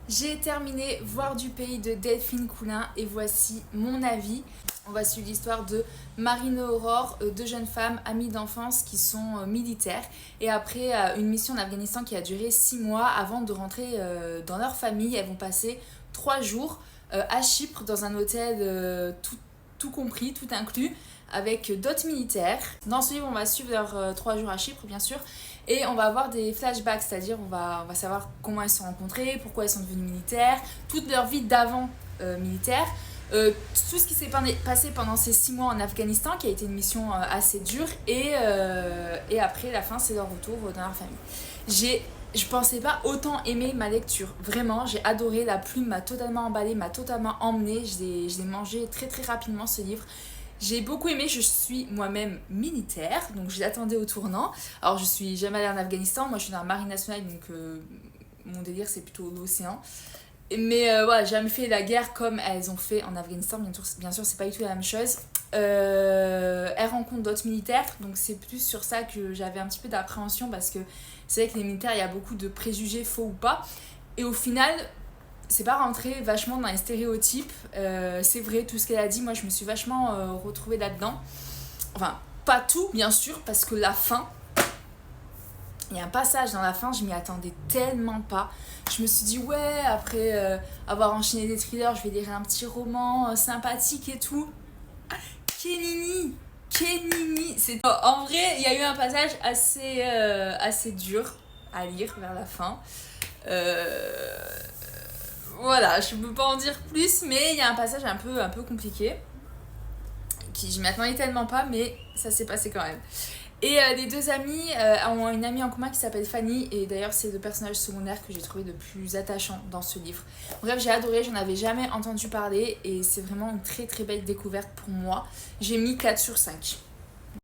J'ai terminé Voir du pays de Delphine Coulin et voici mon avis. On va suivre l'histoire de Marine et Aurore, deux jeunes femmes amies d'enfance qui sont militaires. Et après une mission en Afghanistan qui a duré 6 mois, avant de rentrer dans leur famille, elles vont passer 3 jours à Chypre dans un hôtel tout compris, tout inclus, avec d'autres militaires. Dans ce livre, on va suivre leurs 3 jours à Chypre, bien sûr, et on va avoir des flashbacks, c'est-à-dire on va savoir comment elles se sont rencontrées, pourquoi elles sont devenues militaires, toute leur vie d'avant militaire, tout ce qui s'est passé pendant ces 6 mois en Afghanistan, qui a été une mission assez dure, et après, la fin, c'est leur retour dans leur famille. Je pensais pas autant aimer ma lecture, vraiment, j'ai adoré, la plume m'a totalement emballée, m'a totalement emmenée, je l'ai mangé très très rapidement ce livre. J'ai beaucoup aimé, je suis moi-même militaire, donc je l'attendais au tournant. Alors je suis jamais allée en Afghanistan, moi je suis dans la marine nationale, donc mon délire c'est plutôt l'océan. Mais voilà, j'ai jamais fait la guerre comme elles ont fait en Afghanistan, bien sûr c'est pas du tout la même chose. Elles rencontrent d'autres militaires, donc c'est plus sur ça que j'avais un petit peu d'appréhension, parce que c'est vrai que les militaires, il y a beaucoup de préjugés, faux ou pas. Et au final, c'est pas rentré vachement dans les stéréotypes. C'est vrai, tout ce qu'elle a dit, moi je me suis vachement retrouvée là-dedans. Enfin, pas tout, bien sûr, parce que la fin, il y a un passage dans la fin, je m'y attendais tellement pas. Je me suis dit, ouais, après avoir enchaîné des thrillers, je vais lire un petit roman sympathique et tout. Kenini, en vrai, il y a eu un passage assez dur à lire vers la fin. Voilà, je peux pas en dire plus, mais il y a un passage un peu compliqué, qui je m'y attendais tellement pas, mais ça s'est passé quand même. Et les deux amies ont une amie en commun qui s'appelle Fanny, et d'ailleurs c'est le personnage secondaire que j'ai trouvé le plus attachant dans ce livre. Bref, j'ai adoré, j'en avais jamais entendu parler, et c'est vraiment une très très belle découverte pour moi. J'ai mis 4/5.